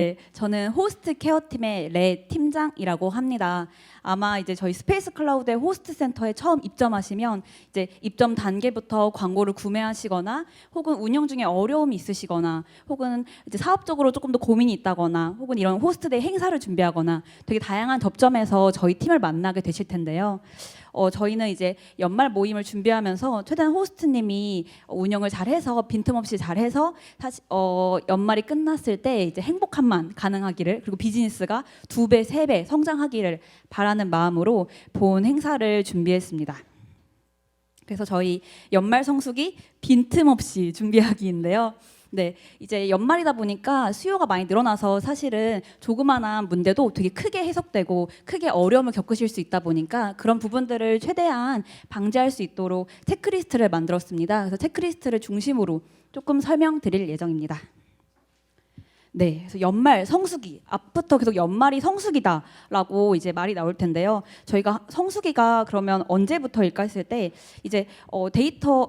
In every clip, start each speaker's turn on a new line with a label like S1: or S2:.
S1: 네, 저는 호스트 케어팀의 레 팀장이라고 합니다. 아마 이제 저희 스페이스 클라우드의 호스트 센터에 처음 입점하시면 이제 입점 단계부터 광고를 구매하시거나 혹은 운영 중에 어려움이 있으시거나 혹은 이제 사업적으로 조금 더 고민이 있다거나 혹은 이런 호스트데이 행사를 준비하거나 되게 다양한 접점에서 저희 팀을 만나게 되실 텐데요. 저희는 이제 연말 모임을 준비하면서 최대한 호스트님이 운영을 잘해서 빈틈없이 잘해서 다시 연말이 끝났을 때 이제 행복함만 가능하기를, 그리고 비즈니스가 2배, 3배 성장하기를 바라는 마음으로 본 행사를 준비했습니다. 그래서 저희 연말 성수기 빈틈없이 준비하기인데요. 네, 이제 연말이다 보니까 수요가 많이 늘어나서 사실은 조그마한 문제도 되게 크게 해석되고 크게 어려움을 겪으실 수 있다 보니까 그런 부분들을 최대한 방지할 수 있도록 체크리스트를 만들었습니다. 그래서 체크리스트를 중심으로 조금 설명드릴 예정입니다. 네, 그래서 연말 성수기, 앞부터 계속 연말이 성수기다라고 이제 말이 나올 텐데요. 저희가 성수기가 그러면 언제부터일까 했을 때 이제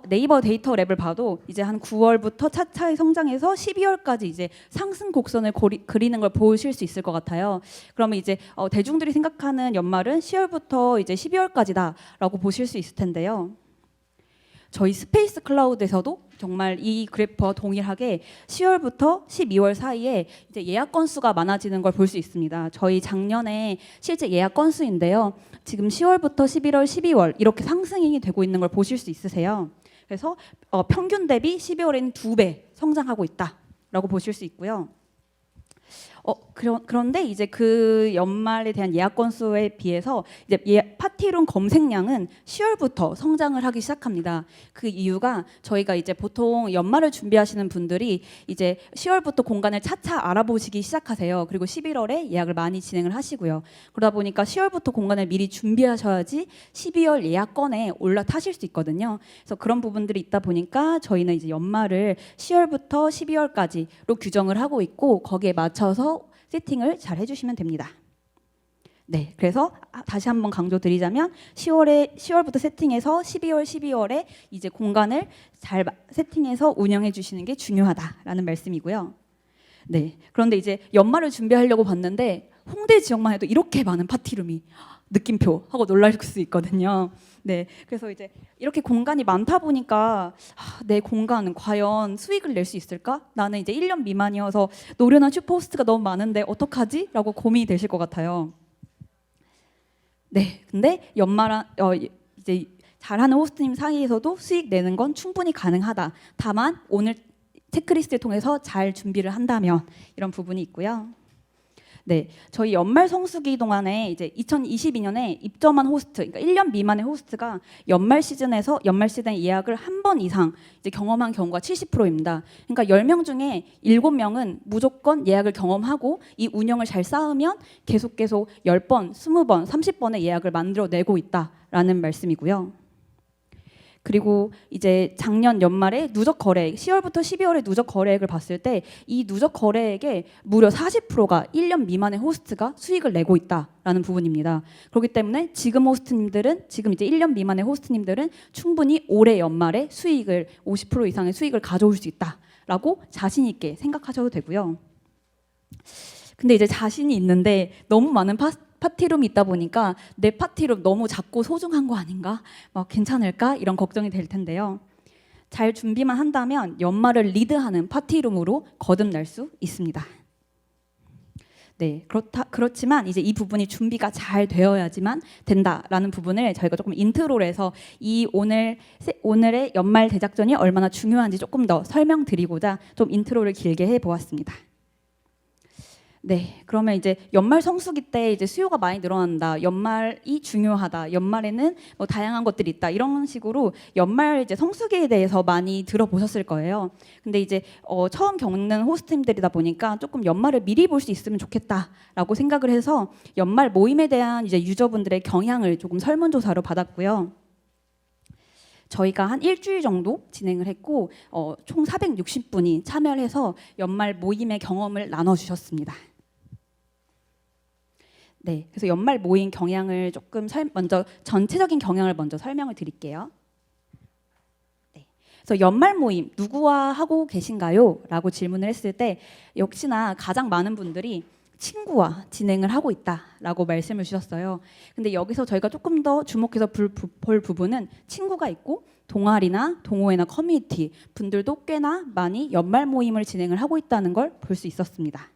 S1: 네이버 데이터 랩을 봐도 이제 한 9월부터 차차히 성장해서 12월까지 이제 상승 곡선을 그리는 걸 보실 수 있을 것 같아요. 그러면 이제 대중들이 생각하는 연말은 10월부터 이제 12월까지다라고 보실 수 있을 텐데요. 저희 스페이스 클라우드에서도 정말 이 그래프와 동일하게 10월부터 12월 사이에 이제 예약 건수가 많아지는 걸 볼 수 있습니다. 저희 작년에 실제 예약 건수인데요. 지금 10월부터 11월, 12월 이렇게 상승이 되고 있는 걸 보실 수 있으세요. 그래서 평균 대비 12월에는 2배 성장하고 있다라고 보실 수 있고요. 그런데 이제 그 연말에 대한 예약 건수에 비해서 이제 파티룸 검색량은 10월부터 성장을 하기 시작합니다. 그 이유가 저희가 이제 보통 연말을 준비하시는 분들이 이제 10월부터 공간을 차차 알아보시기 시작하세요. 그리고 11월에 예약을 많이 진행을 하시고요. 그러다 보니까 10월부터 공간을 미리 준비하셔야지 12월 예약건에 올라타실 수 있거든요. 그래서 그런 부분들이 있다 보니까 저희는 이제 연말을 10월부터 12월까지로 규정을 하고 있고 거기에 맞춰서 세팅을 잘 해주시면 됩니다. 네, 그래서 다시 한번 강조드리자면 10월부터 세팅해서 12월에 이제 공간을 잘 세팅해서 운영해 주시는 게 중요하다라는 말씀이고요. 네, 그런데 이제 연말을 준비하려고 봤는데 홍대 지역만 해도 이렇게 많은 파티룸이 느낌표 하고 놀랄 수 있거든요. 네, 그래서 이제 이렇게 공간이 많다 보니까 내 공간은 과연 수익을 낼 수 있을까? 나는 이제 1년 미만이어서 노련한 슈퍼호스트가 너무 많은데 어떡하지? 라고 고민이 되실 것 같아요. 네, 근데 이제 잘하는 호스트님 사이에서도 수익 내는 건 충분히 가능하다. 다만 오늘 체크리스트를 통해서 잘 준비를 한다면 이런 부분이 있고요. 네, 저희 연말 성수기 동안에 이제 2022년에 입점한 호스트, 그러니까 1년 미만의 호스트가 연말 시즌 예약을 한 번 이상 이제 경험한 경우가 70%입니다. 그러니까 10명 중에 7명은 무조건 예약을 경험하고 이 운영을 잘 쌓으면 계속 10번, 20번, 30번의 예약을 만들어내고 있다라는 말씀이고요. 그리고 이제 작년 연말에 누적 거래액, 10월부터 12월에 누적 거래액을 봤을 때 이 누적 거래액의 무려 40%가 1년 미만의 호스트가 수익을 내고 있다라는 부분입니다. 그렇기 때문에 지금 이제 1년 미만의 호스트님들은 충분히 올해 연말에 수익을 50% 이상의 수익을 가져올 수 있다라고 자신 있게 생각하셔도 되고요. 근데 이제 자신이 있는데 너무 많은 파티룸이 있다 보니까 내 파티룸 너무 작고 소중한 거 아닌가? 막 괜찮을까? 이런 걱정이 될 텐데요. 잘 준비만 한다면 연말을 리드하는 파티룸으로 거듭날 수 있습니다. 네, 그렇지만 이제 이 부분이 준비가 잘 되어야지만 된다라는 부분을 저희가 조금 인트로를 해서 오늘의 연말 대작전이 얼마나 중요한지 조금 더 설명드리고자 좀 인트로를 길게 해보았습니다. 네, 그러면 이제 연말 성수기 때 이제 수요가 많이 늘어난다. 연말이 중요하다. 연말에는 뭐 다양한 것들이 있다. 이런 식으로 연말 이제 성수기에 대해서 많이 들어보셨을 거예요. 근데 이제 처음 겪는 호스트님들이다 보니까 조금 연말을 미리 볼 수 있으면 좋겠다라고 생각을 해서 연말 모임에 대한 이제 유저분들의 경향을 조금 설문조사로 받았고요. 저희가 한 일주일 정도 진행을 했고 총 460분이 참여를 해서 연말 모임의 경험을 나눠주셨습니다. 네, 그래서 연말 모임 경향을 조금 먼저 전체적인 경향을 먼저 설명을 드릴게요. 네, 그래서 연말 모임 누구와 하고 계신가요? 라고 질문을 했을 때 역시나 가장 많은 분들이 친구와 진행을 하고 있다라고 말씀을 주셨어요. 근데 여기서 저희가 조금 더 주목해서 볼 부분은 친구가 있고 동아리나 동호회나 커뮤니티 분들도 꽤나 많이 연말 모임을 진행을 하고 있다는 걸 볼 수 있었습니다.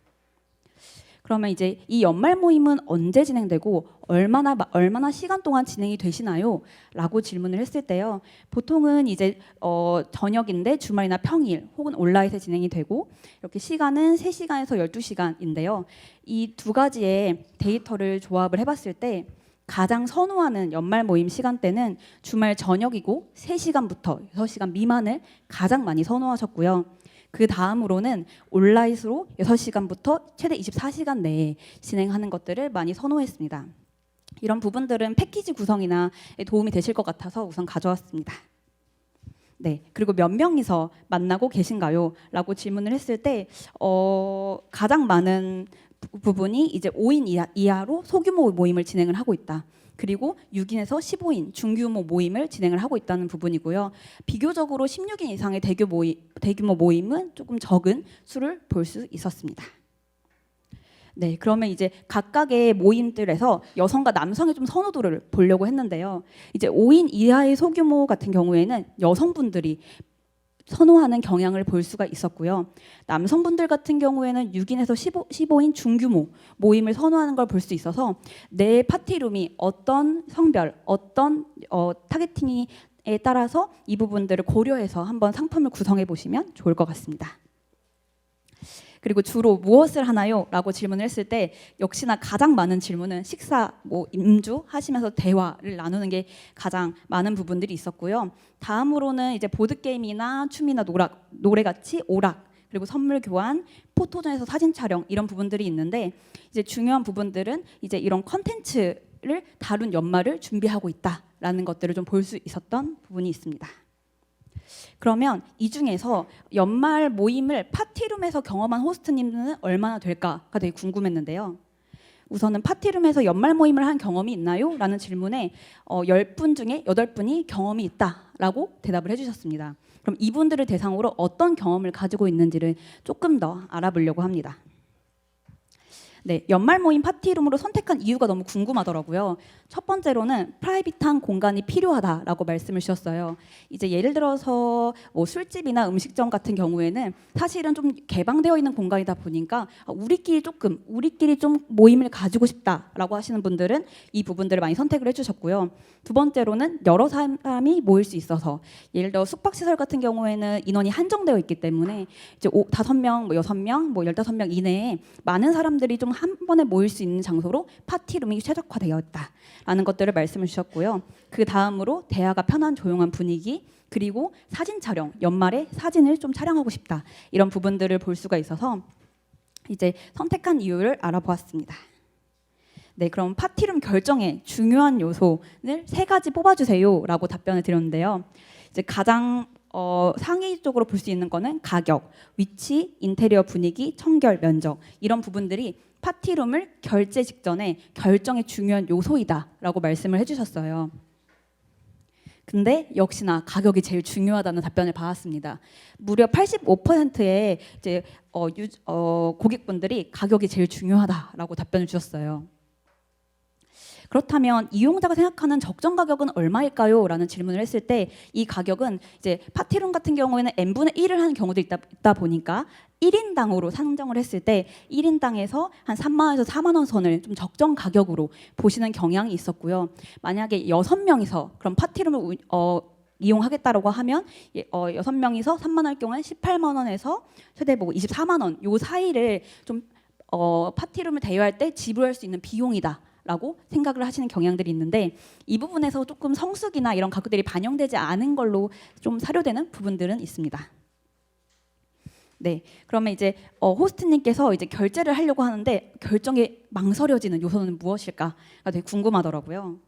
S1: 그러면 이제 이 연말 모임은 언제 진행되고 얼마나 시간 동안 진행이 되시나요? 라고 질문을 했을 때요. 보통은 이제 저녁인데 주말이나 평일 혹은 온라인에 진행이 되고 이렇게 시간은 3시간에서 12시간인데요. 이 두 가지의 데이터를 조합을 해봤을 때 가장 선호하는 연말 모임 시간대는 주말 저녁이고 3시간부터 6시간 미만을 가장 많이 선호하셨고요. 그 다음으로는 온라인으로 6시간부터 최대 24시간 내에 진행하는 것들을 많이 선호했습니다. 이런 부분들은 패키지 구성이나 도움이 되실 것 같아서 우선 가져왔습니다. 네, 그리고 몇 명이서 만나고 계신가요? 라고 질문을 했을 때 가장 많은 부분이 이제 5인 이하로 소규모 모임을 진행을 하고 있다. 그리고 6인에서 15인 중규모 모임을 진행을 하고 있다는 부분이고요. 비교적으로 16인 이상의 대규모 모임은 조금 적은 수를 볼 수 있었습니다. 네, 그러면 이제 각각의 모임들에서 여성과 남성의 좀 선호도를 보려고 했는데요. 이제 5인 이하의 소규모 같은 경우에는 여성분들이 선호하는 경향을 볼 수가 있었고요. 남성분들 같은 경우에는 6인에서 15인 중규모 모임을 선호하는 걸 볼 수 있어서 내 파티룸이 어떤 성별, 어떤 타겟팅에 따라서 이 부분들을 고려해서 한번 상품을 구성해 보시면 좋을 것 같습니다. 그리고 주로 무엇을 하나요? 라고 질문을 했을 때 역시나 가장 많은 질문은 식사, 임주 하시면서 대화를 나누는 게 가장 많은 부분들이 있었고요. 다음으로는 이제 보드게임이나 춤이나 노래같이 오락, 그리고 선물 교환, 포토존에서 사진 촬영 이런 부분들이 있는데 이제 중요한 부분들은 이제 이런 컨텐츠를 다룬 연말을 준비하고 있다라는 것들을 좀 볼 수 있었던 부분이 있습니다. 그러면 이 중에서 연말 모임을 파티룸에서 경험한 호스트님은 얼마나 될까가 되게 궁금했는데요. 우선은 파티룸에서 연말 모임을 한 경험이 있나요? 라는 질문에 10분 중에 8분이 경험이 있다라고 대답을 해주셨습니다. 그럼 이분들을 대상으로 어떤 경험을 가지고 있는지를 조금 더 알아보려고 합니다. 네, 연말 모임 파티룸으로 선택한 이유가 너무 궁금하더라고요. 첫 번째로는 프라이빗한 공간이 필요하다라고 말씀을 주셨어요. 이제 예를 들어서 술집이나 음식점 같은 경우에는 사실은 좀 개방되어 있는 공간이다 보니까 우리끼리 좀 모임을 가지고 싶다라고 하시는 분들은 이 부분들을 많이 선택을 해주셨고요. 두 번째로는 여러 사람이 모일 수 있어서 예를 들어 숙박시설 같은 경우에는 인원이 한정되어 있기 때문에 이제 5명, 6명, 15명 이내에 많은 사람들이 좀 한 번에 모일 수 있는 장소로 파티룸이 최적화되어 있다라는 것들을 말씀을 주셨고요. 그 다음으로 대화가 편한 조용한 분위기, 그리고 사진 촬영, 연말에 사진을 좀 촬영하고 싶다 이런 부분들을 볼 수가 있어서 이제 선택한 이유를 알아보았습니다. 네, 그럼 파티룸 결정의 중요한 요소를 3가지 뽑아주세요라고 답변을 드렸는데요. 이제 가장 상위적으로 볼 수 있는 거는 가격, 위치, 인테리어 분위기, 청결, 면적 이런 부분들이 파티룸을 결제 직전에 결정의 중요한 요소이다라고 말씀을 해주셨어요. 근데 역시나 가격이 제일 중요하다는 답변을 받았습니다. 무려 85%의 이제 고객분들이 가격이 제일 중요하다라고 답변을 주셨어요. 그렇다면 이용자가 생각하는 적정 가격은 얼마일까요? 라는 질문을 했을 때 이 가격은 이제 파티룸 같은 경우에는 n분의 1을 하는 경우도 있다 보니까 1인당으로 산정을 했을 때 1인당에서 한 3만 원에서 4만 원 선을 좀 적정 가격으로 보시는 경향이 있었고요. 만약에 6명이서 그럼 파티룸을 이용하겠다라고 하면 6명이서 3만 원일 경우에 18만 원에서 최대 24만 원 요 사이를 좀 파티룸을 대여할 때 지불할 수 있는 비용이다. 라고 생각을 하시는 경향들이 있는데 이 부분에서 조금 성수기나 이런 가격들이 반영되지 않은 걸로 좀 사료되는 부분들은 있습니다. 네, 그러면 이제 호스트님께서 이제 결제를 하려고 하는데 결정에 망설여지는 요소는 무엇일까가 되게 궁금하더라고요.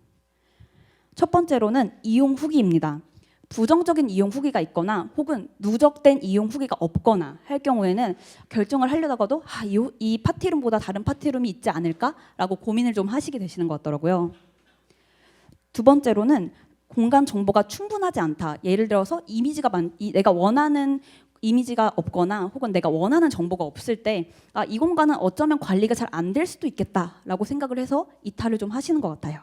S1: 첫 번째로는 이용 후기입니다. 부정적인 이용 후기가 있거나 혹은 누적된 이용 후기가 없거나 할 경우에는 결정을 하려다가도 이 파티룸보다 다른 파티룸이 있지 않을까라고 고민을 좀 하시게 되시는 것 같더라고요. 두 번째로는 공간 정보가 충분하지 않다. 예를 들어서 내가 원하는 이미지가 없거나 혹은 내가 원하는 정보가 없을 때 이 공간은 어쩌면 관리가 잘 안 될 수도 있겠다라고 생각을 해서 이탈을 좀 하시는 것 같아요.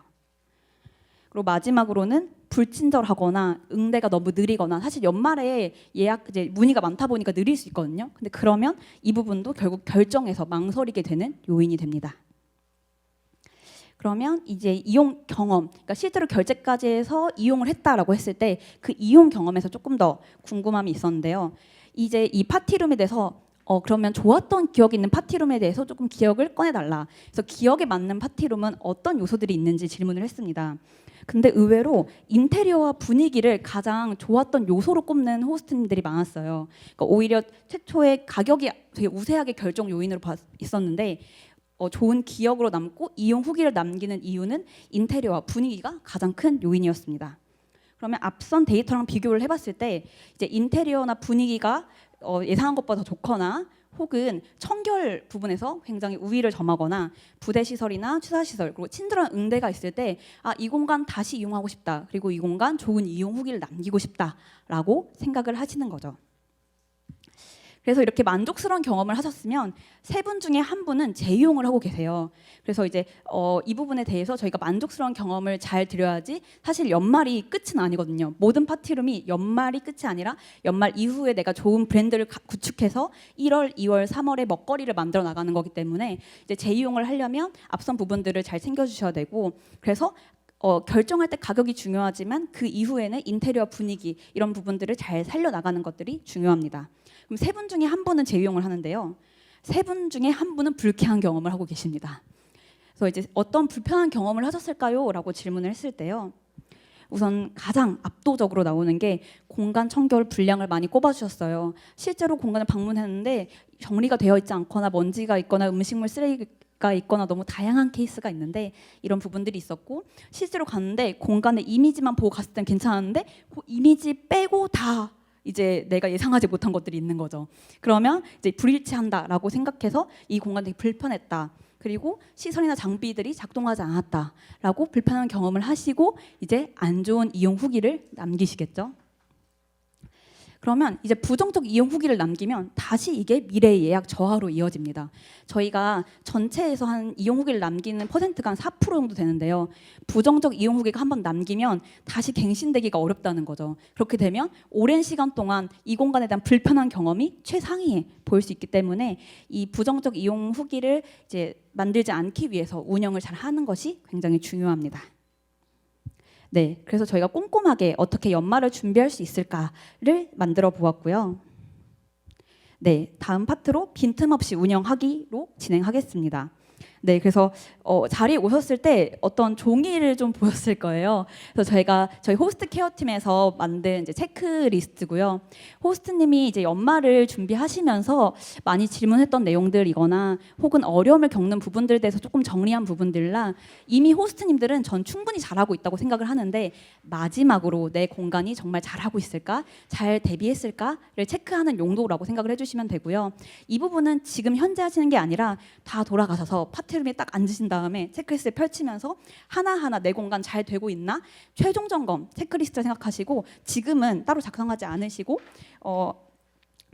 S1: 그리고 마지막으로는 불친절하거나 응대가 너무 느리거나, 사실 연말에 예약 이제 문의가 많다 보니까 느릴 수 있거든요. 근데 그러면 이 부분도 결국 결정에서 망설이게 되는 요인이 됩니다. 그러면 이제 이용 경험, 그러니까 실제로 결제까지 해서 이용을 했다라고 했을 때 그 이용 경험에서 조금 더 궁금함이 있었는데요. 이제 이 파티룸에 대해서 그러면 좋았던 기억이 있는 파티룸에 대해서 조금 기억을 꺼내달라. 그래서 기억에 맞는 파티룸은 어떤 요소들이 있는지 질문을 했습니다. 근데 의외로 인테리어와 분위기를 가장 좋았던 요소로 꼽는 호스트님들이 많았어요. 그러니까 오히려 최초에 가격이 되게 우세하게 결정 요인으로 있었는데 좋은 기억으로 남고 이용 후기를 남기는 이유는 인테리어와 분위기가 가장 큰 요인이었습니다. 그러면 앞선 데이터랑 비교를 해봤을 때 이제 인테리어나 분위기가 예상한 것보다 더 좋거나 혹은 청결 부분에서 굉장히 우위를 점하거나 부대 시설이나 취사 시설 그리고 친절한 응대가 있을 때 이 공간 다시 이용하고 싶다. 그리고 이 공간 좋은 이용 후기를 남기고 싶다라고 생각을 하시는 거죠. 그래서 이렇게 만족스러운 경험을 하셨으면 세 분 중에 한 분은 재이용을 하고 계세요. 그래서 이제 이 부분에 대해서 저희가 만족스러운 경험을 잘 드려야지, 사실 연말이 끝은 아니거든요. 모든 파티룸이 연말이 끝이 아니라 연말 이후에 내가 좋은 브랜드를 구축해서 1월, 2월, 3월에 먹거리를 만들어 나가는 거기 때문에 이제 재이용을 하려면 앞선 부분들을 잘 챙겨주셔야 되고, 그래서 결정할 때 가격이 중요하지만 그 이후에는 인테리어 분위기 이런 부분들을 잘 살려나가는 것들이 중요합니다. 그럼 세 분 중에 한 분은 재이용을 하는데요. 세 분 중에 한 분은 불쾌한 경험을 하고 계십니다. 그래서 이제 어떤 불편한 경험을 하셨을까요? 라고 질문을 했을 때요. 우선 가장 압도적으로 나오는 게 공간 청결 불량을 많이 꼽아주셨어요. 실제로 공간을 방문했는데 정리가 되어 있지 않거나 먼지가 있거나 음식물 쓰레기가 있거나 너무 다양한 케이스가 있는데 이런 부분들이 있었고, 실제로 갔는데 공간의 이미지만 보고 갔을 땐 괜찮았는데 그 이미지 빼고 다 이제 내가 예상하지 못한 것들이 있는 거죠. 그러면 이제 불일치한다라고 생각해서 이 공간이 되게 불편했다. 그리고 시설이나 장비들이 작동하지 않았다라고 불편한 경험을 하시고 이제 안 좋은 이용 후기를 남기시겠죠. 그러면 이제 부정적 이용 후기를 남기면 다시 이게 미래 예약 저하로 이어집니다. 저희가 전체에서 한 이용 후기를 남기는 퍼센트가 한 4% 정도 되는데요. 부정적 이용 후기가 한번 남기면 다시 갱신되기가 어렵다는 거죠. 그렇게 되면 오랜 시간 동안 이 공간에 대한 불편한 경험이 최상위에 보일 수 있기 때문에 이 부정적 이용 후기를 이제 만들지 않기 위해서 운영을 잘 하는 것이 굉장히 중요합니다. 네, 그래서 저희가 꼼꼼하게 어떻게 연말을 준비할 수 있을까를 만들어 보았고요. 네, 다음 파트로 빈틈없이 운영하기로 진행하겠습니다. 네, 그래서 자리에 오셨을 때 어떤 종이를 좀 보였을 거예요. 그래서 저희 호스트 케어 팀에서 만든 이제 체크리스트고요. 호스트님이 이제 연말을 준비하시면서 많이 질문했던 내용들이거나 혹은 어려움을 겪는 부분들에 대해서 조금 정리한 부분들라 이미 호스트님들은 전 충분히 잘하고 있다고 생각을 하는데, 마지막으로 내 공간이 정말 잘하고 있을까, 잘 대비했을까를 체크하는 용도라고 생각을 해주시면 되고요. 이 부분은 지금 현재 하시는 게 아니라 다 돌아가셔서 파티룸에 딱 앉으신 다음에 체크리스트를 펼치면서 하나하나 내 공간 잘 되고 있나 최종 점검 체크리스트를 생각하시고 지금은 따로 작성하지 않으시고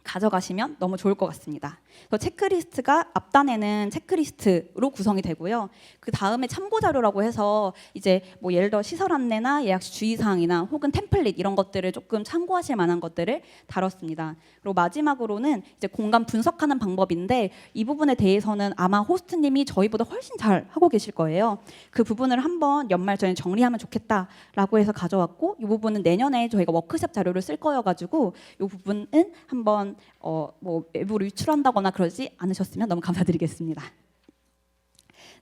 S1: 가져가시면 너무 좋을 것 같습니다. 체크리스트가 앞단에는 체크리스트로 구성이 되고요. 그 다음에 참고 자료라고 해서 이제 뭐 예를 들어 시설 안내나 예약 시 주의사항이나 혹은 템플릿 이런 것들을 조금 참고하실 만한 것들을 다뤘습니다. 그리고 마지막으로는 이제 공간 분석하는 방법인데 이 부분에 대해서는 아마 호스트님이 저희보다 훨씬 잘 하고 계실 거예요. 그 부분을 한번 연말 전에 정리하면 좋겠다라고 해서 가져왔고, 이 부분은 내년에 저희가 워크숍 자료를 쓸 거여가지고 이 부분은 한번 뭐 외부로 유출한다거나 그러지 않으셨으면 너무 감사드리겠습니다.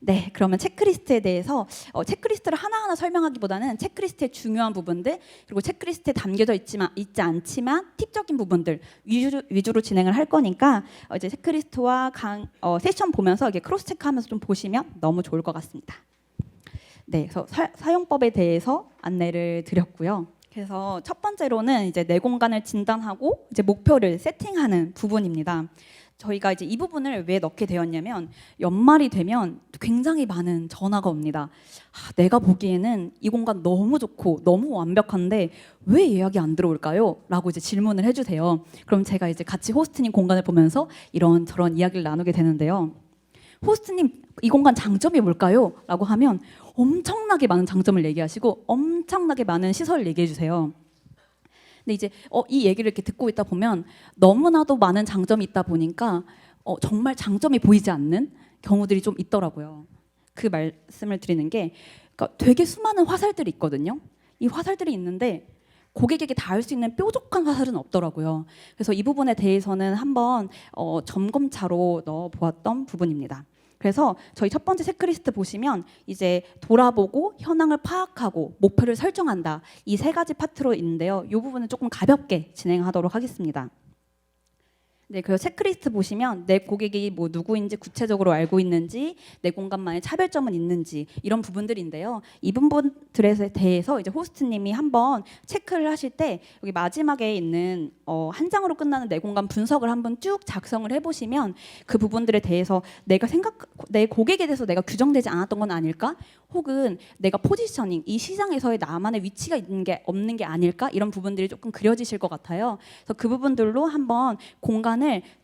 S1: 네, 그러면 체크리스트에 대해서 체크리스트를 하나하나 설명하기보다는 체크리스트의 중요한 부분들 그리고 체크리스트에 담겨져 있지 않지만 팁적인 부분들 위주로 진행을 할 거니까 이제 체크리스트와 세션 보면서 이게 크로스 체크하면서 좀 보시면 너무 좋을 것 같습니다. 네, 그래서 사용법에 대해서 안내를 드렸고요. 그래서 첫 번째로는 이제 내 공간을 진단하고 이제 목표를 세팅하는 부분입니다. 저희가 이제 이 부분을 왜 넣게 되었냐면 연말이 되면 굉장히 많은 전화가 옵니다. 내가 보기에는 이 공간 너무 좋고 너무 완벽한데 왜 예약이 안 들어올까요? 라고 이제 질문을 해주세요. 그럼 제가 이제 같이 호스트님 공간을 보면서 이런 저런 이야기를 나누게 되는데요. 호스트님 이 공간 장점이 뭘까요? 라고 하면 엄청나게 많은 장점을 얘기하시고 엄청나게 많은 시설을 얘기해 주세요. 근데 이제 이 얘기를 이렇게 듣고 있다 보면 너무나도 많은 장점이 있다 보니까 정말 장점이 보이지 않는 경우들이 좀 있더라고요. 그 말씀을 드리는 게 그러니까 되게 수많은 화살들이 있거든요. 이 화살들이 있는데 고객에게 닿을 수 있는 뾰족한 화살은 없더라고요. 그래서 이 부분에 대해서는 한번 점검차로 넣어보았던 부분입니다. 그래서 저희 첫 번째 체크리스트 보시면 이제 돌아보고 현황을 파악하고 목표를 설정한다. 이 세 가지 파트로 있는데요. 이 부분은 조금 가볍게 진행하도록 하겠습니다. 네, 그리고 체크리스트 보시면 내 고객이 뭐 누구인지 구체적으로 알고 있는지, 내 공간만의 차별점은 있는지 이런 부분들인데요. 이 부분들에 대해서 이제 호스트님이 한번 체크를 하실 때 여기 마지막에 있는 한 장으로 끝나는 내 공간 분석을 한번 쭉 작성을 해보시면 그 부분들에 대해서 내 고객에 대해서 내가 규정되지 않았던 건 아닐까? 혹은 내가 포지셔닝, 이 시장에서의 나만의 위치가 있는 게 없는 게 아닐까? 이런 부분들이 조금 그려지실 것 같아요. 그래서 그 부분들로 한번 공간을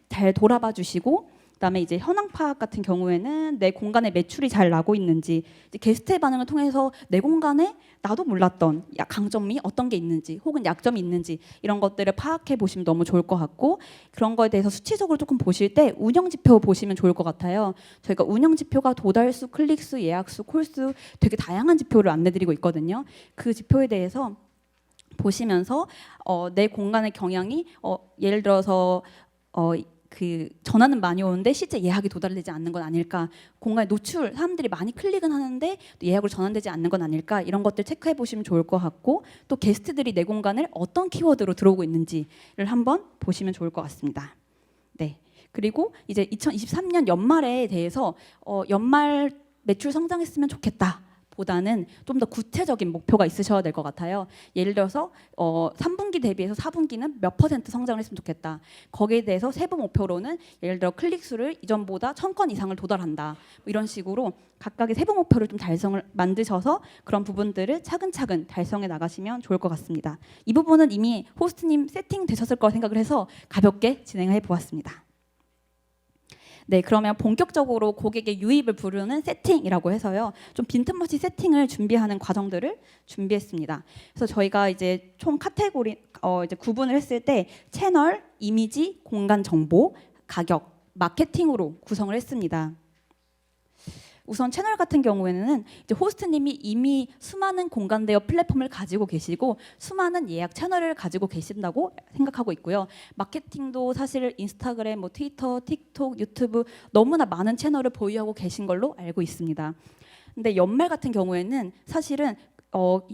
S1: 잘 돌아봐 주시고, 그다음에 이제 현황 파악 같은 경우에는 내 공간에 매출이 잘 나고 있는지, 이제 게스트의 반응을 통해서 내 공간에 나도 몰랐던 강점이 어떤 게 있는지 혹은 약점이 있는지 이런 것들을 파악해 보시면 너무 좋을 것 같고, 그런 거에 대해서 수치적으로 조금 보실 때 운영 지표 보시면 좋을 것 같아요. 저희가 운영 지표가 도달수, 클릭수, 예약수, 콜수 되게 다양한 지표를 안내드리고 있거든요. 그 지표에 대해서 보시면서 내 공간의 경향이 예를 들어서 그 전화는 많이 오는데 실제 예약이 도달되지 않는 건 아닐까, 공간의 노출, 사람들이 많이 클릭은 하는데 예약으로 전환되지 않는 건 아닐까, 이런 것들 체크해 보시면 좋을 것 같고, 또 게스트들이 내 공간을 어떤 키워드로 들어오고 있는지를 한번 보시면 좋을 것 같습니다. 네. 그리고 이제 2023년 연말에 대해서 연말 매출 성장했으면 좋겠다 보다는 좀 더 구체적인 목표가 있으셔야 될 것 같아요. 예를 들어서 3분기 대비해서 4분기는 몇 % 성장을 했으면 좋겠다. 거기에 대해서 세부 목표로는 예를 들어 클릭수를 이전보다 1000건 이상을 도달한다. 뭐 이런 식으로 각각의 세부 목표를 좀 달성을 만드셔서 그런 부분들을 차근차근 달성해 나가시면 좋을 것 같습니다. 이 부분은 이미 호스트님 세팅 되셨을 거라 생각을 해서 가볍게 진행해 보았습니다. 네, 그러면 본격적으로 고객의 유입을 부르는 세팅이라고 해서요. 좀 빈틈없이 세팅을 준비하는 과정들을 준비했습니다. 그래서 저희가 이제 총 카테고리 이제 구분을 했을 때 채널, 이미지, 공간 정보, 가격, 마케팅으로 구성을 했습니다. 우선 채널 같은 경우에는 이제 호스트님이 이미 수많은 공간대여 플랫폼을 가지고 계시고 수많은 예약 채널을 가지고 계신다고 생각하고 있고요. 마케팅도 사실 인스타그램, 뭐 트위터, 틱톡, 유튜브 너무나 많은 채널을 보유하고 계신 걸로 알고 있습니다. 근데 연말 같은 경우에는 사실은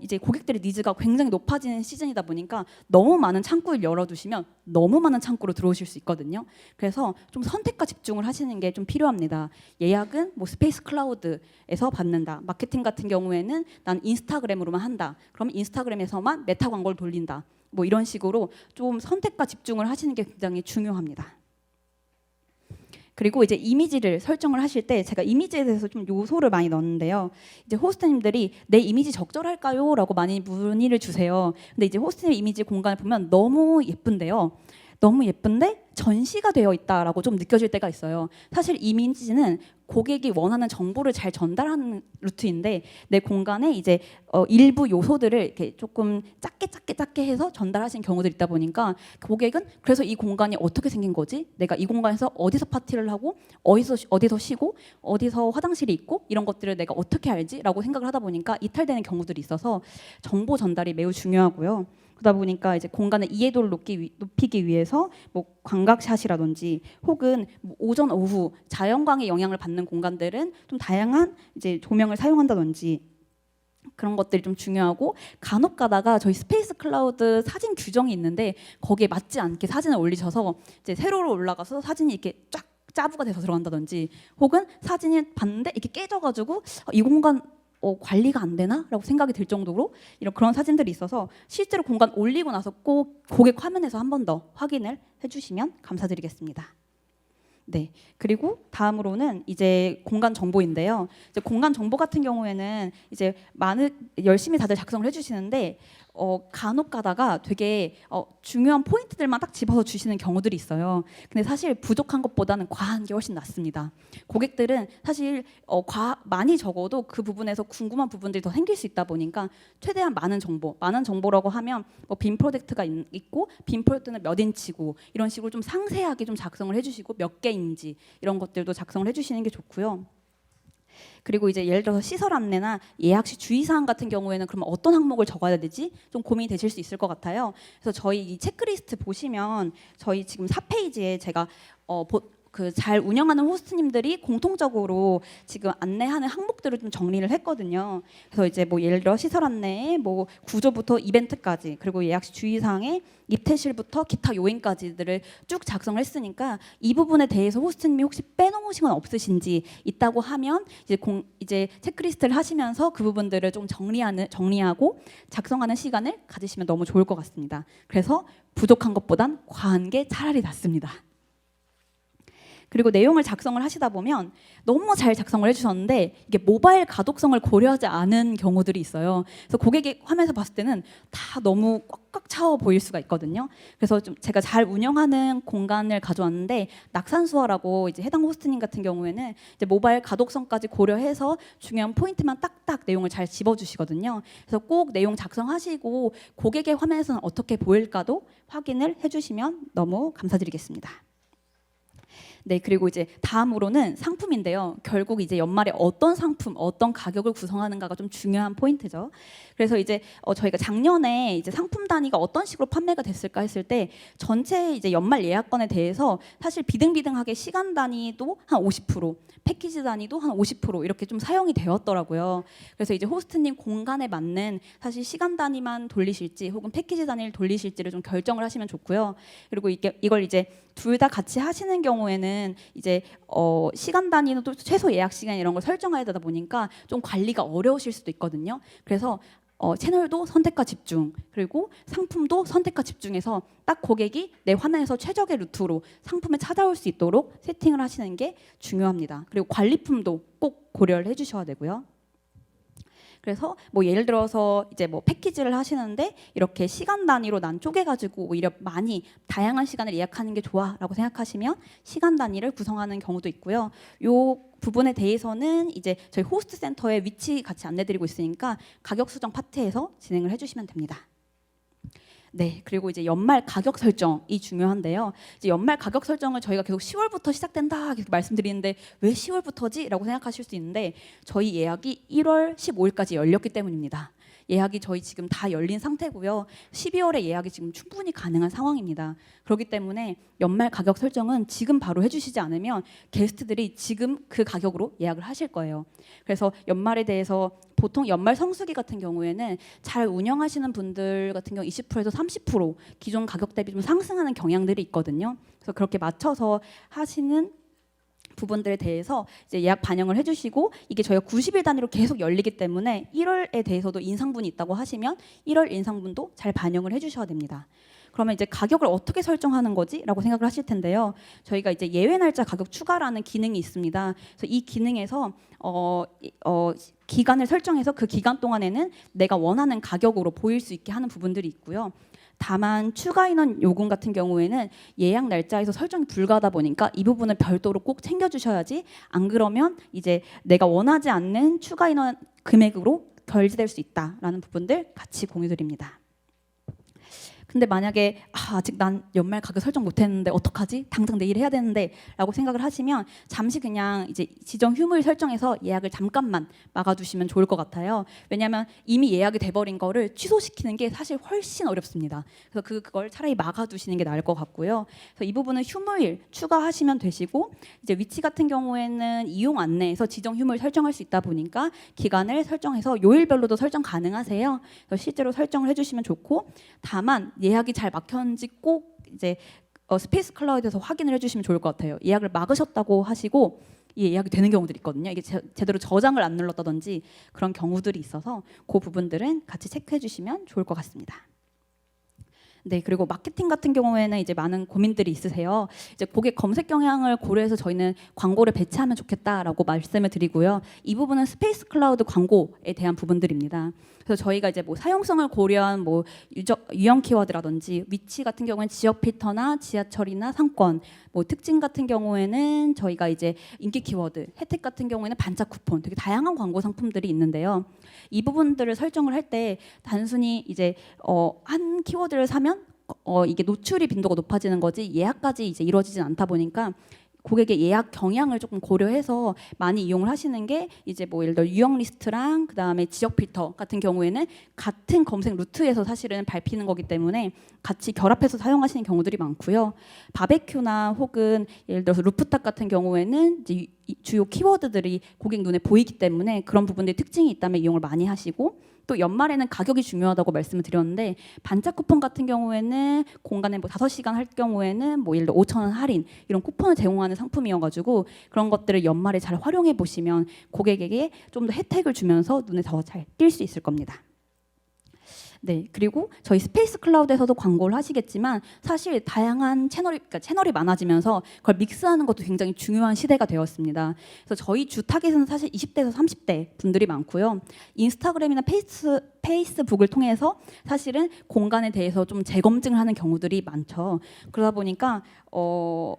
S1: 이제 고객들의 니즈가 굉장히 높아지는 시즌이다 보니까 너무 많은 창구를 열어두시면 너무 많은 창구로 들어오실 수 있거든요. 그래서 좀 선택과 집중을 하시는 게 좀 필요합니다. 예약은 뭐 스페이스 클라우드에서 받는다. 마케팅 같은 경우에는 난 인스타그램으로만 한다. 그럼 인스타그램에서만 메타 광고를 돌린다. 뭐 이런 식으로 좀 선택과 집중을 하시는 게 굉장히 중요합니다. 그리고 이제 이미지를 설정을 하실 때 제가 이미지에 대해서 좀 요소를 많이 넣었는데요. 이제 호스트님들이 내 이미지 적절할까요? 라고 많이 문의를 주세요. 근데 이제 호스트님 이미지 공간을 보면 너무 예쁜데요. 너무 예쁜데 전시가 되어 있다라고 좀 느껴질 때가 있어요. 사실 이미지는 고객이 원하는 정보를 잘 전달하는 루트인데 내 공간에 이제 일부 요소들을 이렇게 조금 작게 해서 전달하신 경우들이 있다 보니까 고객은 그래서 이 공간이 어떻게 생긴 거지? 내가 이 공간에서 어디서 파티를 하고 어디서 쉬고 어디서 화장실이 있고 이런 것들을 내가 어떻게 알지? 라고 생각을 하다 보니까 이탈되는 경우들이 있어서 정보 전달이 매우 중요하고요. 그러다 보니까 이제 공간의 이해도를 높이기 위해서 뭐 광각샷이라든지 혹은 뭐 오전 오후 자연광의 영향을 받는 공간들은 좀 다양한 이제 조명을 사용한다든지 그런 것들이 좀 중요하고, 간혹 가다가 저희 스페이스 클라우드 사진 규정이 있는데 거기에 맞지 않게 사진을 올리셔서 이제 세로로 올라가서 사진이 이렇게 쫙 짜부가 돼서 들어간다든지 혹은 사진을 봤는데 이렇게 깨져가지고 이 공간 관리가 안 되나? 라고 생각이 들 정도로 이런 그런 사진들이 있어서 실제로 공간 올리고 나서 꼭 고객 화면에서 한 번 더 확인을 해주시면 감사드리겠습니다. 네. 그리고 다음으로는 이제 공간 정보인데요. 이제 공간 정보 같은 경우에는 이제 열심히 다들 작성을 해주시는데 간혹 가다가 되게 중요한 포인트들만 딱 집어서 주시는 경우들이 있어요. 근데 사실 부족한 것보다는 과한 게 훨씬 낫습니다. 고객들은 사실 많이 적어도 그 부분에서 궁금한 부분들이 더 생길 수 있다 보니까 최대한 많은 정보라고 하면 뭐 빔 프로젝트가 있고 빔 프로젝트는 몇 인치고 이런 식으로 좀 상세하게 좀 작성을 해주시고 몇 개인지 이런 것들도 작성을 해주시는 게 좋고요. 그리고 이제 예를 들어서 시설 안내나 예약 시 주의사항 같은 경우에는 그러면 어떤 항목을 적어야 되지? 좀 고민이 되실 수 있을 것 같아요. 그래서 저희 이 체크리스트 보시면 저희 지금 4페이지에 제가 그 잘 운영하는 호스트님들이 공통적으로 지금 안내하는 항목들을 좀 정리를 했거든요. 그래서 이제 뭐 예를 들어 시설 안내, 뭐 구조부터 이벤트까지, 그리고 예약 시 주의사항에 입퇴실부터 기타 요인까지들을 쭉 작성을 했으니까 이 부분에 대해서 호스트님이 혹시 빼놓으신 건 없으신지 있다고 하면 이제 체크리스트를 하시면서 그 부분들을 좀 정리하고 작성하는 시간을 가지시면 너무 좋을 것 같습니다. 그래서 부족한 것보단 과한 게 차라리 낫습니다. 그리고 내용을 작성을 하시다 보면 너무 잘 작성을 해주셨는데 이게 모바일 가독성을 고려하지 않은 경우들이 있어요. 그래서 고객이 화면에서 봤을 때는 다 너무 꽉꽉 차워 보일 수가 있거든요. 그래서 좀 제가 잘 운영하는 공간을 가져왔는데 낙산수화라고 이제 해당 호스트님 같은 경우에는 이제 모바일 가독성까지 고려해서 중요한 포인트만 딱딱 내용을 잘 집어주시거든요. 그래서 꼭 내용 작성하시고 고객의 화면에서는 어떻게 보일까도 확인을 해주시면 너무 감사드리겠습니다. 네, 그리고 이제 다음으로는 상품인데요. 결국 이제 연말에 어떤 상품, 어떤 가격을 구성하는가가 좀 중요한 포인트죠. 그래서 이제 저희가 작년에 이제 상품 단위가 어떤 식으로 판매가 됐을까 했을 때 전체 이제 연말 예약건에 대해서 사실 비등비등하게 시간 단위도 한 50%, 패키지 단위도 한 50% 이렇게 좀 사용이 되었더라고요. 그래서 이제 호스트님 공간에 맞는 사실 시간 단위만 돌리실지 혹은 패키지 단위를 돌리실지를 좀 결정을 하시면 좋고요. 그리고 이걸 이제 둘 다 같이 하시는 경우에는 이제 시간 단위는 또 최소 예약 시간 이런 걸 설정해야 되다 보니까 좀 관리가 어려우실 수도 있거든요. 그래서 채널도 선택과 집중, 그리고 상품도 선택과 집중해서 딱 고객이 내 화면에서 최적의 루트로 상품을 찾아올 수 있도록 세팅을 하시는 게 중요합니다. 그리고 관리품도 꼭 고려를 해주셔야 되고요. 그래서 뭐 예를 들어서 이제 뭐 패키지를 하시는데 이렇게 시간 단위로 난 쪼개가지고 오히려 많이 다양한 시간을 예약하는 게 좋아라고 생각하시면 시간 단위를 구성하는 경우도 있고요. 요 부분에 대해서는 이제 저희 호스트 센터의 위치 같이 안내드리고 있으니까 가격 수정 파트에서 진행을 해주시면 됩니다. 네, 그리고 이제 연말 가격 설정이 중요한데요. 이제 연말 가격 설정을 저희가 계속 10월부터 시작된다 이렇게 말씀드리는데 왜 10월부터지? 라고 생각하실 수 있는데 저희 예약이 1월 15일까지 열렸기 때문입니다. 예약이 저희 지금 다 열린 상태고요. 12월에 예약이 지금 충분히 가능한 상황입니다. 그렇기 때문에 연말 가격 설정은 지금 바로 해주시지 않으면 게스트들이 지금 그 가격으로 예약을 하실 거예요. 그래서 연말에 대해서 보통 연말 성수기 같은 경우에는 잘 운영하시는 분들 같은 경우 20%에서 30% 기존 가격 대비 좀 상승하는 경향들이 있거든요. 그래서 그렇게 맞춰서 하시는 부분들에 대해서 이제 예약 반영을 해주시고 이게 저희가 90일 단위로 계속 열리기 때문에 1월에 대해서도 인상분이 있다고 하시면 1월 인상분도 잘 반영을 해주셔야 됩니다. 그러면 이제 가격을 어떻게 설정하는 거지? 라고 생각을 하실 텐데요. 저희가 이제 예외 날짜 가격 추가라는 기능이 있습니다. 그래서 이 기능에서 기간을 설정해서 그 기간 동안에는 내가 원하는 가격으로 보일 수 있게 하는 부분들이 있고요. 다만 추가 인원 요금 같은 경우에는 예약 날짜에서 설정이 불가하다 보니까 이 부분을 별도로 꼭 챙겨주셔야지 안 그러면 이제 내가 원하지 않는 추가 인원 금액으로 결제될 수 있다라는 부분들 같이 공유드립니다. 근데 만약에 아직 난 연말 가격 설정 못했는데 어떡하지? 당장 내일 해야 되는데 라고 생각을 하시면 잠시 그냥 이제 지정 휴무일 설정해서 예약을 잠깐만 막아두시면 좋을 것 같아요. 왜냐하면 이미 예약이 돼버린 거를 취소시키는 게 사실 훨씬 어렵습니다. 그래서 그걸 차라리 막아두시는 게 나을 것 같고요. 그래서 이 부분은 휴무일 추가하시면 되시고 이제 위치 같은 경우에는 이용 안내에서 지정 휴무일 설정할 수 있다 보니까 기간을 설정해서 요일별로도 설정 가능하세요. 그래서 실제로 설정을 해주시면 좋고 다만 예약이 잘 막혔는지 꼭 이제 스페이스 클라우드에서 확인을 해주시면 좋을 것 같아요. 예약을 막으셨다고 하시고 예약이 되는 경우들이 있거든요. 이게 제대로 저장을 안 눌렀다든지 그런 경우들이 있어서 그 부분들은 같이 체크해 주시면 좋을 것 같습니다. 네, 그리고 마케팅 같은 경우에는 이제 많은 고민들이 있으세요. 이제 고객 검색 경향을 고려해서 저희는 광고를 배치하면 좋겠다라고 말씀을 드리고요. 이 부분은 스페이스 클라우드 광고에 대한 부분들입니다. 그래서 저희가 이제 뭐 사용성을 고려한 뭐 유형 키워드라든지 위치 같은 경우는 지역 필터나 지하철이나 상권, 뭐 특징 같은 경우에는 저희가 이제 인기 키워드, 혜택 같은 경우에는 반짝 쿠폰, 되게 다양한 광고 상품들이 있는데요. 이 부분들을 설정을 할 때 단순히 이제 한 키워드를 사면 이게 노출이 빈도가 높아지는 거지 예약까지 이제 이루어지진 않다 보니까 고객의 예약 경향을 조금 고려해서 많이 이용을 하시는 게 이제 뭐 예를 들어 유형 리스트랑 그다음에 지역 필터 같은 경우에는 같은 검색 루트에서 사실은 밟히는 거기 때문에 같이 결합해서 사용하시는 경우들이 많고요. 바베큐나 혹은 예를 들어서 루프탑 같은 경우에는 이제 주요 키워드들이 고객 눈에 보이기 때문에 그런 부분들이 특징이 있다면 이용을 많이 하시고, 또 연말에는 가격이 중요하다고 말씀을 드렸는데 반짝 쿠폰 같은 경우에는 공간에 뭐 5시간 할 경우에는 뭐 예를 들어 5,000원 할인 이런 쿠폰을 제공하는 상품이어가지고 그런 것들을 연말에 잘 활용해 보시면 고객에게 좀 더 혜택을 주면서 눈에 더 잘 띌 수 있을 겁니다. 네, 그리고 저희 스페이스 클라우드에서도 광고를 하시겠지만 사실 다양한 채널이 많아지면서 그걸 믹스하는 것도 굉장히 중요한 시대가 되었습니다. 그래서 저희 주 타겟은 사실 20대에서 30대 분들이 많고요. 인스타그램이나 페이스북을 통해서 사실은 공간에 대해서 좀 재검증을 하는 경우들이 많죠. 그러다 보니까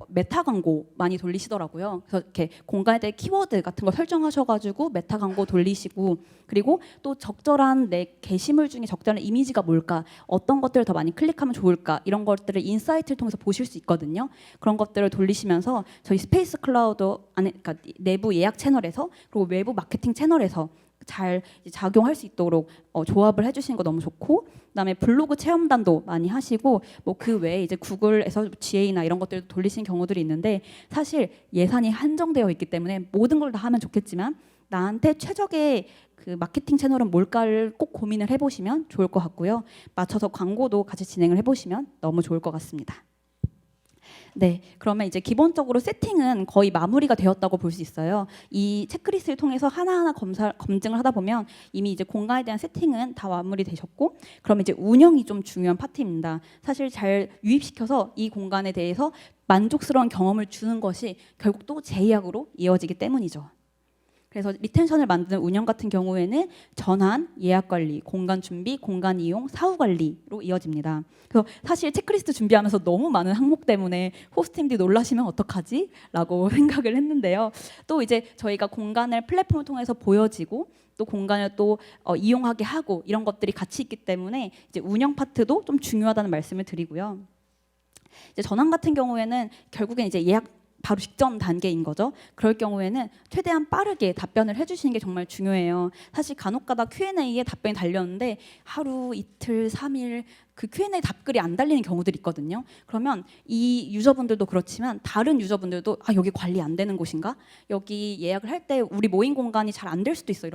S1: 메타 광고 많이 돌리시더라고요. 그래서 이렇게 공간에 대해 키워드 같은 거 설정하셔가지고 메타 광고 돌리시고, 그리고 또 적절한 내 게시물 중에 적절한 이미지가 뭘까, 어떤 것들을 더 많이 클릭하면 좋을까, 이런 것들을 인사이트를 통해서 보실 수 있거든요. 그런 것들을 돌리시면서 저희 스페이스 클라우드 안에, 그러니까 내부 예약 채널에서 그리고 외부 마케팅 채널에서 잘 작용할 수 있도록 조합을 해주시는 거 너무 좋고, 그다음에 블로그 체험단도 많이 하시고, 뭐 그 외에 이제 구글에서 GA나 이런 것들도 돌리시는 경우들이 있는데 사실 예산이 한정되어 있기 때문에 모든 걸 다 하면 좋겠지만 나한테 최적의 그 마케팅 채널은 뭘까를 꼭 고민을 해보시면 좋을 것 같고요. 맞춰서 광고도 같이 진행을 해보시면 너무 좋을 것 같습니다. 네, 그러면 이제 기본적으로 세팅은 거의 마무리가 되었다고 볼 수 있어요. 이 체크리스트를 통해서 하나하나 검증을 하다 보면 이미 이제 공간에 대한 세팅은 다 마무리되셨고, 그러면 이제 운영이 좀 중요한 파트입니다. 사실 잘 유입시켜서 이 공간에 대해서 만족스러운 경험을 주는 것이 결국 또 재예약으로 이어지기 때문이죠. 그래서 리텐션을 만드는 운영 같은 경우에는 전환, 예약 관리, 공간 준비, 공간 이용, 사후 관리로 이어집니다. 그래서 사실 체크리스트 준비하면서 너무 많은 항목 때문에 호스트님들이 놀라시면 어떡하지? 라고 생각을 했는데요. 또 이제 저희가 공간을 플랫폼을 통해서 보여지고 또 공간을 또 이용하게 하고 이런 것들이 같이 있기 때문에 이제 운영 파트도 좀 중요하다는 말씀을 드리고요. 이제 전환 같은 경우에는 결국엔 이제 예약 바로 직전 단계인 거죠. 그럴 경우에는 최대한 빠르게 답변을 해주시는 게 정말 중요해요. 사실 간혹가다 Q&A에 답변이 달렸는데 하루, 이틀, 3일 그 Q&A 답글이 안 달리는 경우들이 있거든요. 그러면 이 유저분들도 그렇지만 다른 유저분들도 여기 관리 안 되는 곳인가? 여기 예약을 할 때 우리 모임 공간이 잘 안 될 수도 있어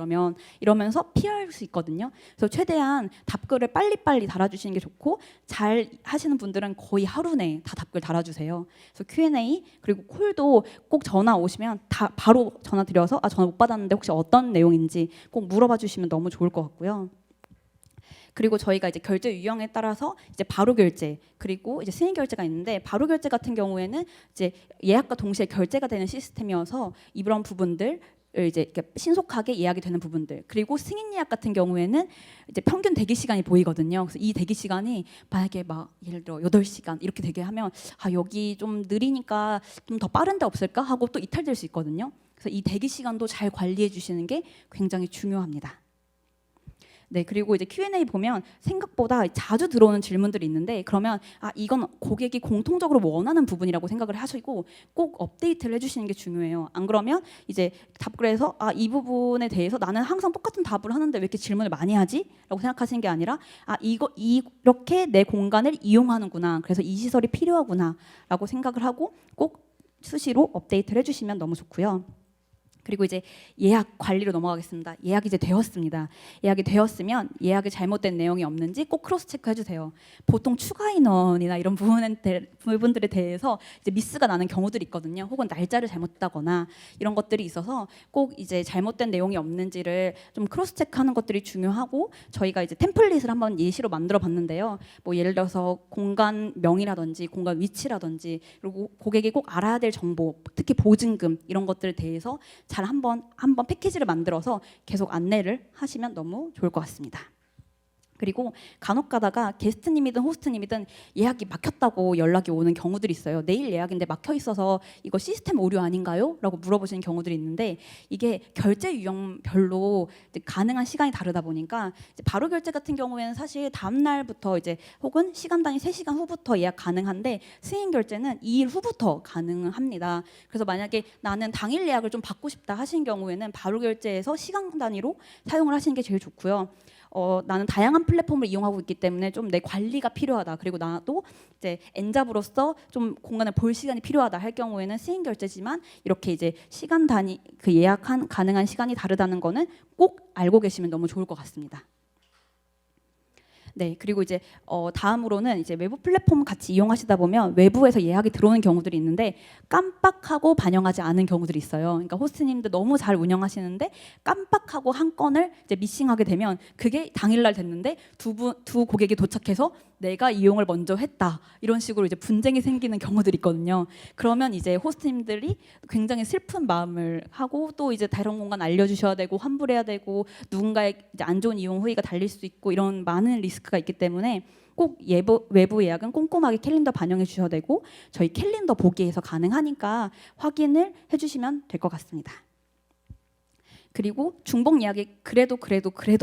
S1: 이러면서 피할 수 있거든요. 그래서 최대한 답글을 빨리빨리 달아주시는 게 좋고, 잘 하시는 분들은 거의 하루 내에 다 답글 달아주세요. 그래서 Q&A 그리고 콜도 꼭 전화 오시면 다 바로 전화 드려서 전화 못 받았는데 혹시 어떤 내용인지 꼭 물어봐 주시면 너무 좋을 것 같고요. 그리고 저희가 이제 결제 유형에 따라서 이제 바로 결제 그리고 이제 승인 결제가 있는데, 바로 결제 같은 경우에는 이제 예약과 동시에 결제가 되는 시스템이어서 이런 부분들 이제 이렇게 신속하게 예약이 되는 부분들, 그리고 승인 예약 같은 경우에는 이제 평균 대기 시간이 보이거든요. 그래서 이 대기 시간이 만약에 막 예를 들어 8시간 이렇게 되게 하면 여기 좀 느리니까 좀 더 빠른 데 없을까 하고 또 이탈될 수 있거든요. 그래서 이 대기 시간도 잘 관리해 주시는 게 굉장히 중요합니다. 네, 그리고 이제 Q&A 보면 생각보다 자주 들어오는 질문들이 있는데, 그러면 이건 고객이 공통적으로 원하는 부분이라고 생각을 하시고 꼭 업데이트를 해주시는 게 중요해요. 안 그러면 이제 답글에서 이 부분에 대해서 나는 항상 똑같은 답을 하는데 왜 이렇게 질문을 많이 하지? 라고 생각하시는 게 아니라 이렇게 내 공간을 이용하는구나, 그래서 이 시설이 필요하구나 라고 생각을 하고 꼭 수시로 업데이트를 해주시면 너무 좋고요. 그리고 이제 예약 관리로 넘어가겠습니다. 예약이 이제 되었습니다. 예약이 되었으면 예약에 잘못된 내용이 없는지 꼭 크로스 체크해 주세요. 보통 추가 인원이나 이런 부분들에 대해서 이제 미스가 나는 경우들이 있거든요. 혹은 날짜를 잘못했다거나 이런 것들이 있어서 꼭 이제 잘못된 내용이 없는지를 좀 크로스 체크하는 것들이 중요하고, 저희가 이제 템플릿을 한번 예시로 만들어 봤는데요. 뭐 예를 들어서 공간명이라든지 공간 위치라든지, 그리고 고객이 꼭 알아야 될 정보, 특히 보증금 이런 것들에 대해서 잘 한번 패키지를 만들어서 계속 안내를 하시면 너무 좋을 것 같습니다. 그리고 간혹 가다가 게스트님이든 호스트님이든 예약이 막혔다고 연락이 오는 경우들이 있어요. 내일 예약인데 막혀 있어서 이거 시스템 오류 아닌가요? 라고 물어보시는 경우들이 있는데, 이게 결제 유형별로 이제 가능한 시간이 다르다 보니까 이제 바로 결제 같은 경우에는 사실 다음 날부터 이제 혹은 시간 단위 3시간 후부터 예약 가능한데, 승인 결제는 2일 후부터 가능합니다. 그래서 만약에 나는 당일 예약을 좀 받고 싶다 하신 경우에는 바로 결제에서 시간 단위로 사용을 하시는 게 제일 좋고요. 나는 다양한 플랫폼을 이용하고 있기 때문에 좀 내 관리가 필요하다, 그리고 나도 이제 엔잡으로서 좀 공간을 볼 시간이 필요하다 할 경우에는 승인 결제지만, 이렇게 이제 시간 단위 그 예약한 가능한 시간이 다르다는 거는 꼭 알고 계시면 너무 좋을 것 같습니다. 네, 그리고 이제 다음으로는 이제 외부 플랫폼 같이 이용하시다 보면 외부에서 예약이 들어오는 경우들이 있는데 깜빡하고 반영하지 않은 경우들이 있어요. 그러니까 호스트님도 너무 잘 운영하시는데 깜빡하고 한 건을 이제 미싱하게 되면 그게 당일날 됐는데 두 고객이 도착해서 내가 이용을 먼저 했다, 이런 식으로 이제 분쟁이 생기는 경우들이 있거든요. 그러면 이제 호스트님들이 굉장히 슬픈 마음을 하고, 또 이제 다른 공간 알려주셔야 되고 환불해야 되고 누군가의 이제 안 좋은 이용 후기가 달릴 수 있고, 이런 많은 리스크가 있기 때문에 꼭 외부 예약은 꼼꼼하게 캘린더 반영해 주셔야 되고, 저희 캘린더 보기에서 가능하니까 확인을 해주시면 될 것 같습니다. 그리고 중복 예약이 그래도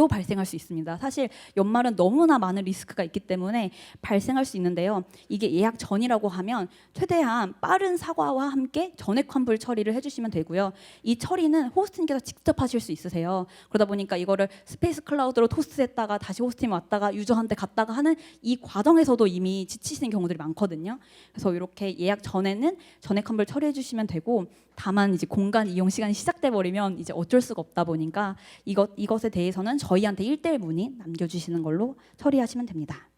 S1: 발생할 수 있습니다. 사실 연말은 너무나 많은 리스크가 있기 때문에 발생할 수 있는데요. 이게 예약 전이라고 하면 최대한 빠른 사과와 함께 전액 환불 처리를 해주시면 되고요. 이 처리는 호스트님께서 직접 하실 수 있으세요. 그러다 보니까 이거를 스페이스 클라우드로 토스했다가 다시 호스트님 왔다가 유저한테 갔다가 하는 이 과정에서도 이미 지치시는 경우들이 많거든요. 그래서 이렇게 예약 전에는 전액 환불 처리해 주시면 되고, 다만 이제 공간 이용 시간이 시작돼 버리면 이제 어쩔 수가 없다 보니까 이것에 대해서는 저희한테 1대1 문의 남겨주시는 걸로 처리하시면 됩니다.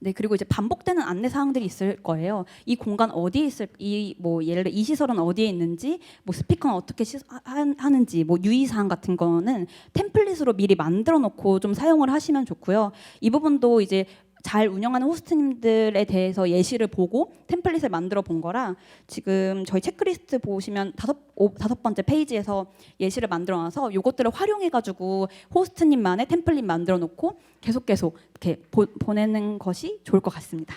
S1: 네, 그리고 이제 반복되는 안내 사항들이 있을 거예요. 이 공간 어디에 있을, 뭐 예를 들어 이 시설은 어디에 있는지, 뭐 스피커는 어떻게 하는지, 뭐 유의 사항 같은 거는 템플릿으로 미리 만들어 놓고 좀 사용을 하시면 좋고요. 이 부분도 이제 잘 운영하는 호스트님들에 대해서 예시를 보고 템플릿을 만들어 본 거라, 지금 저희 체크리스트 보시면 다섯 번째 페이지에서 예시를 만들어 놔서 이것들을 활용해 가지고 호스트님만의 템플릿 만들어 놓고 계속 이렇게 보내는 것이 좋을 것 같습니다.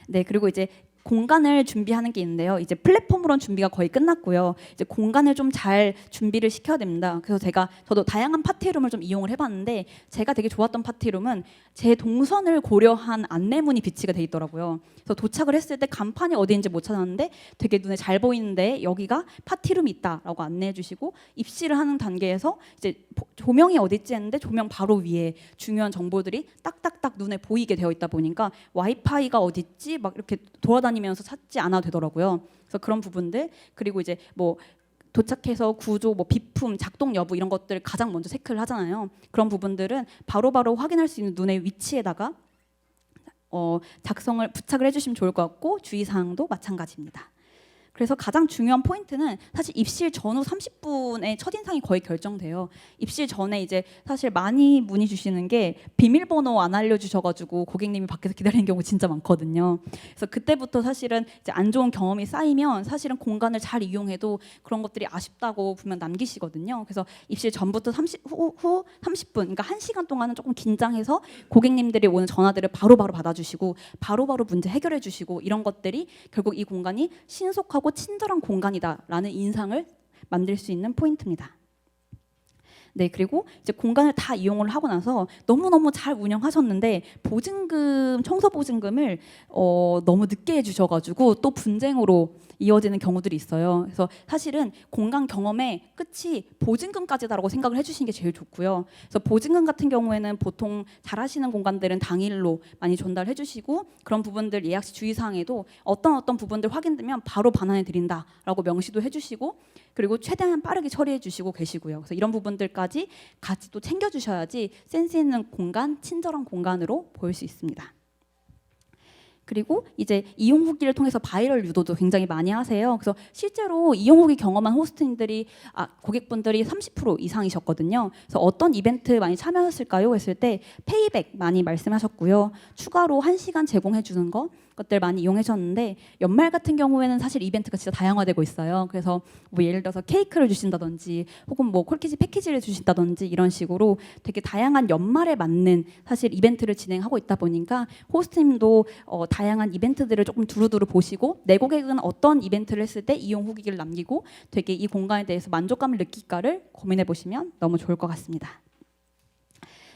S1: 네, 그리고 이제 공간을 준비하는 게 있는데요. 이제 플랫폼으로는 준비가 거의 끝났고요. 이제 공간을 좀 잘 준비를 시켜야 됩니다. 그래서 저도 다양한 파티룸을 좀 이용을 해봤는데, 제가 되게 좋았던 파티룸은 제 동선을 고려한 안내문이 비치가 돼 있더라고요. 그래서 도착을 했을 때 간판이 어디인지 못 찾았는데 되게 눈에 잘 보이는데 여기가 파티룸이 있다라고 안내해 주시고, 입실을 하는 단계에서 이제 조명이 어디 있지 했는데 조명 바로 위에 중요한 정보들이 딱딱딱 눈에 보이게 되어 있다 보니까 와이파이가 어디 있지 막 이렇게 돌아다니면서 찾지 않아도 되더라고요. 그래서 그런 부분들, 그리고 이제 뭐 도착해서 구조, 뭐 비품, 작동 여부 이런 것들 가장 먼저 체크를 하잖아요. 그런 부분들은 바로바로 확인할 수 있는 눈의 위치에다가 부착을 해주시면 좋을 것 같고, 주의사항도 마찬가지입니다. 그래서 가장 중요한 포인트는 사실 입실 전후 30분의 첫인상이 거의 결정돼요. 입실 전에 이제 사실 많이 문의 주시는 게 비밀번호 안 알려주셔가지고 고객님이 밖에서 기다리는 경우 진짜 많거든요. 그래서 그때부터 사실은 이제 안 좋은 경험이 쌓이면 사실은 공간을 잘 이용해도 그런 것들이 아쉽다고 분명 남기시거든요. 그래서 입실 전부터 후 30분, 그러니까 1시간 동안은 조금 긴장해서 고객님들이 오는 전화들을 바로바로 받아주시고 바로바로 문제 해결해 주시고, 이런 것들이 결국 이 공간이 신속하고 친절한 공간이다라는 인상을 만들 수 있는 포인트입니다. 네, 그리고 이제 공간을 다 이용을 하고 나서 너무너무 잘 운영하셨는데 보증금, 청소 보증금을 너무 늦게 해주셔가지고 또 분쟁으로 이어지는 경우들이 있어요. 그래서 사실은 공간 경험의 끝이 보증금까지다라고 생각을 해주시는 게 제일 좋고요. 그래서 보증금 같은 경우에는 보통 잘하시는 공간들은 당일로 많이 전달해주시고 그런 부분들 예약 시 주의사항에도 어떤 부분들 확인되면 바로 반환해 드린다라고 명시도 해주시고 그리고 최대한 빠르게 처리해 주시고 계시고요. 그래서 이런 부분들까지 같이 또 챙겨주셔야지 센스 있는 공간, 친절한 공간으로 보일 수 있습니다. 그리고 이제 이용 후기를 통해서 바이럴 유도도 굉장히 많이 하세요. 그래서 실제로 이용 후기 경험한 호스트님들이 고객분들이 30% 이상이셨거든요. 그래서 어떤 이벤트 많이 참여하셨을까요? 했을 때 페이백 많이 말씀하셨고요. 추가로 1시간 제공해 주는 것들 많이 이용하셨는데 연말 같은 경우에는 사실 이벤트가 진짜 다양화되고 있어요. 그래서 뭐 예를 들어서 케이크를 주신다든지 혹은 뭐 콜키지 패키지를 주신다든지 이런 식으로 되게 다양한 연말에 맞는 사실 이벤트를 진행하고 있다 보니까 호스트님도 다양한 이벤트들을 조금 두루두루 보시고 내 고객은 어떤 이벤트를 했을 때 이용 후기를 남기고 되게 이 공간에 대해서 만족감을 느낄까를 고민해 보시면 너무 좋을 것 같습니다.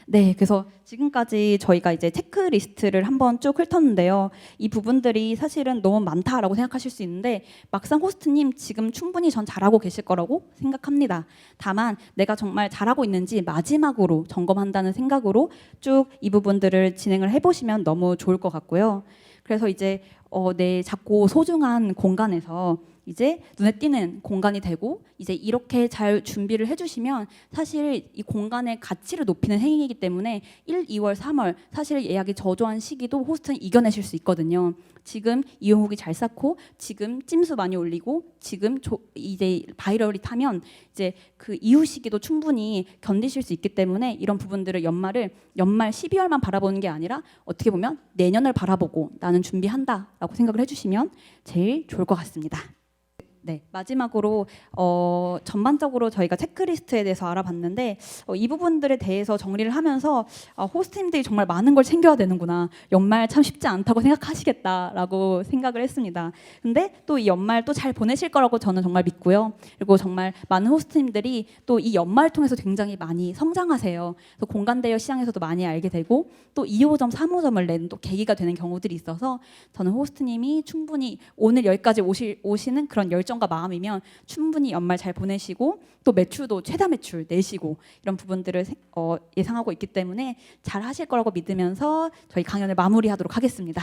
S1: 네, 그래서 지금까지 저희가 이제 체크리스트를 한번 쭉 훑었는데요. 이 부분들이 사실은 너무 많다라고 생각하실 수 있는데 막상 호스트님 지금 충분히 전 잘하고 계실 거라고 생각합니다. 다만 내가 정말 잘하고 있는지 마지막으로 점검한다는 생각으로 쭉 이 부분들을 진행을 해보시면 너무 좋을 것 같고요. 그래서 이제 내 작고 소중한 공간에서 이제 눈에 띄는 공간이 되고 이제 이렇게 잘 준비를 해주시면 사실 이 공간의 가치를 높이는 행위이기 때문에 1, 2월, 3월 사실 예약이 저조한 시기도 호스트는 이겨내실 수 있거든요. 지금 이용 후기 잘 쌓고 지금 찜수 많이 올리고 지금 이제 바이럴이 타면 이제 그 이후 시기도 충분히 견디실 수 있기 때문에 이런 부분들을 연말 12월만 바라보는 게 아니라 어떻게 보면 내년을 바라보고 나는 준비한다라고 생각을 해주시면 제일 좋을 것 같습니다. 네, 마지막으로 전반적으로 저희가 체크리스트에 대해서 알아봤는데 이 부분들에 대해서 정리를 하면서 호스트님들이 정말 많은 걸 챙겨야 되는구나. 연말 참 쉽지 않다고 생각하시겠다라고 생각을 했습니다. 근데 또 이 연말 또 잘 보내실 거라고 저는 정말 믿고요. 그리고 정말 많은 호스트님들이 또 이 연말 통해서 굉장히 많이 성장하세요. 그래서 공간 대여 시장에서도 많이 알게 되고 또 2호점, 3호점을 내는 또 계기가 되는 경우들이 있어서 저는 호스트님이 충분히 오늘 여기까지 오시는 그런 열정 과 마음이면 충분히 연말 잘 보내시고 또 매출도 최다 매출 내시고 이런 부분들을 예상하고 있기 때문에 잘 하실 거라고 믿으면서 저희 강연을 마무리하도록 하겠습니다.